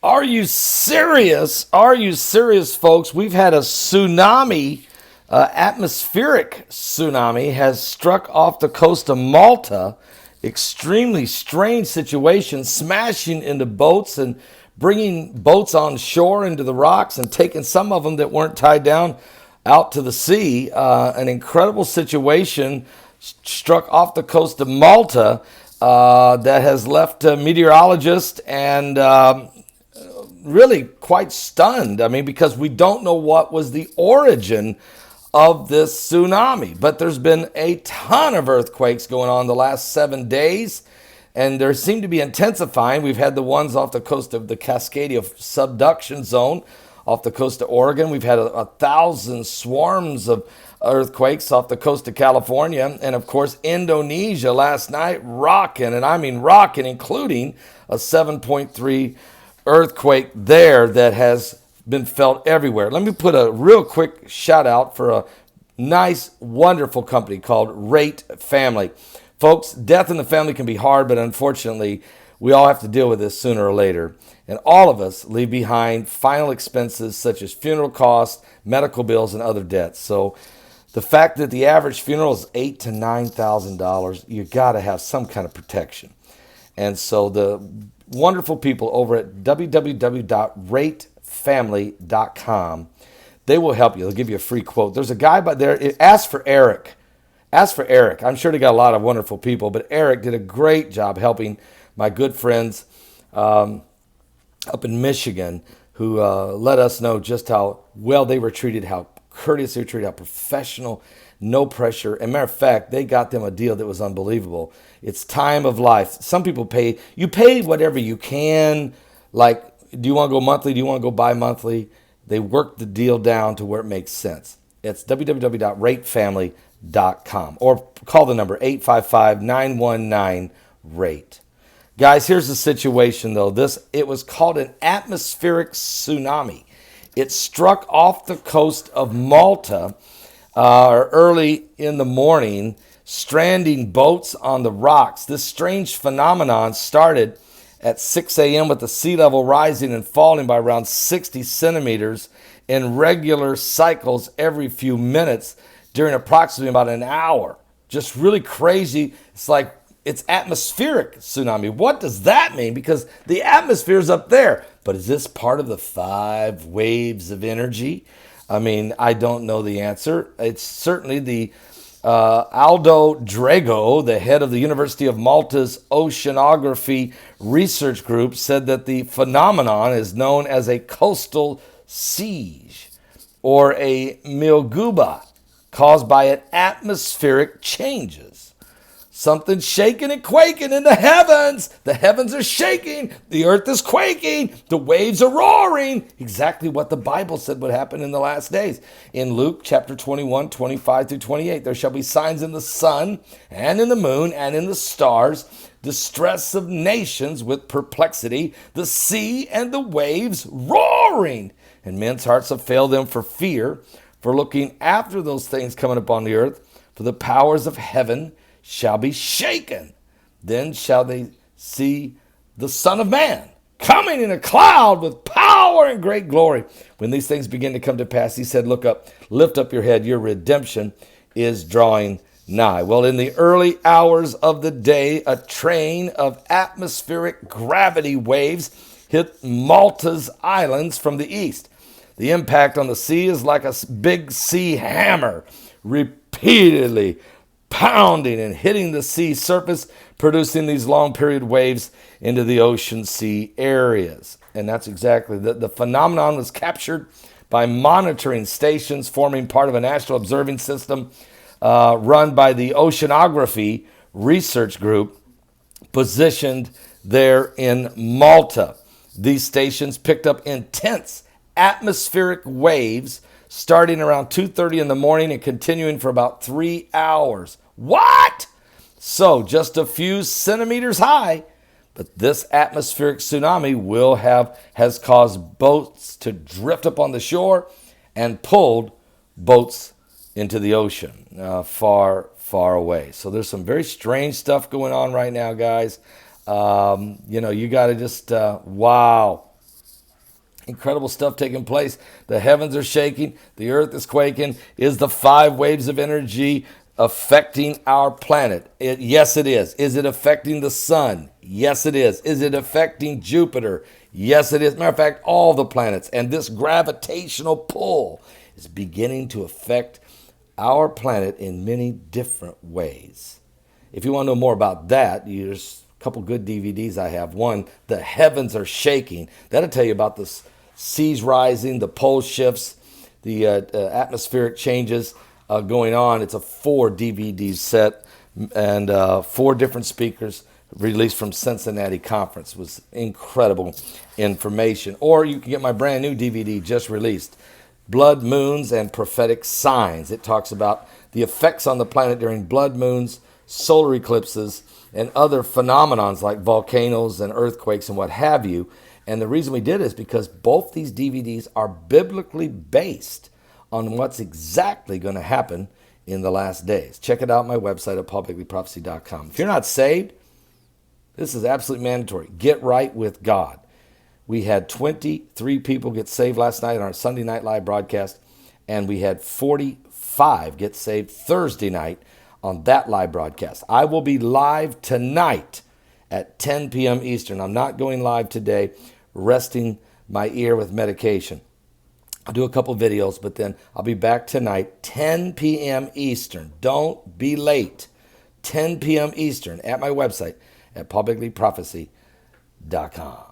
Are you serious? Are you serious, folks? We've had a tsunami, atmospheric tsunami, has struck off the coast of Malta. Extremely strange situation, smashing into boats and bringing boats on shore into the rocks and taking some of them that weren't tied down out to the sea. An incredible situation struck off the coast of Malta that has left meteorologists and really quite stunned. I mean, because we don't know what was the origin of this tsunami. But there's been a ton of earthquakes going on the last 7 days, and there seem to be intensifying. We've had the ones off the coast of the Cascadia subduction zone off the coast of Oregon. We've had 1,000 swarms of earthquakes off the coast of California. And of course, Indonesia last night rocking, and I mean rocking, including a 7.3 earthquake there that has been felt everywhere. Let me put a real quick shout out for a nice, wonderful company called Rate Family. Folks, death in the family can be hard, but unfortunately, we all have to deal with this sooner or later. And all of us leave behind final expenses such as funeral costs, medical bills, and other debts. So the fact that the average funeral is $8,000 to $9,000, you got to have some kind of protection. And so the wonderful people over at www.ratefamily.com, they will help you. They'll give you a free quote. There's a guy by there. Ask for Eric. Ask for Eric. I'm sure they got a lot of wonderful people, but Eric did a great job helping my good friends up in Michigan who let us know just how well they were treated, how courteous they were treated, how professional, no pressure. And matter of fact, they got them a deal that was unbelievable. It's time of life. Some people you pay whatever you can. Like, do you want to go monthly? Do you want to go bi-monthly? They work the deal down to where it makes sense. It's www.ratefamily.com or call the number 855-919-RATE. Guys, here's the situation though. It was called an atmospheric tsunami. It struck off the coast of Malta early in the morning, stranding boats on the rocks. This strange phenomenon started at 6 a.m. with the sea level rising and falling by around 60 centimeters in regular cycles every few minutes during approximately about an hour. Just really crazy. It's atmospheric tsunami. What does that mean? Because the atmosphere is up there. But is this part of the 5 waves of energy? I mean, I don't know the answer. It's certainly the Aldo Drago, the head of the University of Malta's Oceanography Research Group, said that the phenomenon is known as a coastal siege or a milguba caused by atmospheric changes. Something's shaking and quaking in the heavens. The heavens are shaking. The earth is quaking. The waves are roaring. Exactly what the Bible said would happen in the last days. In Luke chapter 21, 25 through 28, there shall be signs in the sun and in the moon and in the stars, distress of nations with perplexity, the sea and the waves roaring. And men's hearts have failed them for fear, for looking after those things coming upon the earth, for the powers of heaven shall be shaken. Then shall they see the Son of Man coming in a cloud with power and great glory. When these things begin to come to pass, he said, look up, lift up your head, your redemption is drawing nigh. Well, in the early hours of the day, a train of atmospheric gravity waves hit Malta's islands from the east. The impact on the sea is like a big sea hammer, repeatedly pounding and hitting the sea surface, producing these long period waves into the ocean sea areas. And that's exactly the phenomenon was captured by monitoring stations forming part of a national observing system run by the Oceanography Research Group positioned there in Malta. These stations picked up intense atmospheric waves starting around 2:30 in the morning and continuing for about 3 hours. What? So just a few centimeters high, but this atmospheric tsunami has caused boats to drift up on the shore and pulled boats into the ocean far, far away. So there's some very strange stuff going on right now, guys. You got to just, wow. Incredible stuff taking place. The heavens are shaking. The earth is quaking. Is the 5 waves of energy affecting our planet? Yes, it is. Is it affecting the sun? Yes, it is. Is it affecting Jupiter? Yes, it is. Matter of fact, all the planets. And this gravitational pull is beginning to affect our planet in many different ways. If you want to know more about that, there's a couple good DVDs I have. One, The Heavens Are Shaking. That'll tell you about the seas rising, the pole shifts, the atmospheric changes going on. It's a 4 DVD set and 4 different speakers released from Cincinnati Conference. It was incredible information. Or you can get my brand new DVD just released, Blood Moons and Prophetic Signs. It talks about the effects on the planet during blood moons, solar eclipses, and other phenomenons like volcanoes and earthquakes and what have you. And the reason we did it is because both these DVDs are biblically based on what's exactly going to happen in the last days. Check it out on my website at paulbegleyprophecy.com. If you're not saved, this is absolutely mandatory. Get right with God. We had 23 people get saved last night on our Sunday Night Live broadcast, and we had 45 get saved Thursday night on that live broadcast. I will be live tonight at 10 p.m. Eastern. I'm not going live today, resting my ear with medication. I'll do a couple videos, but then I'll be back tonight, 10 p.m. Eastern. Don't be late. 10 p.m. Eastern at my website at paulbegleyprophecy.com.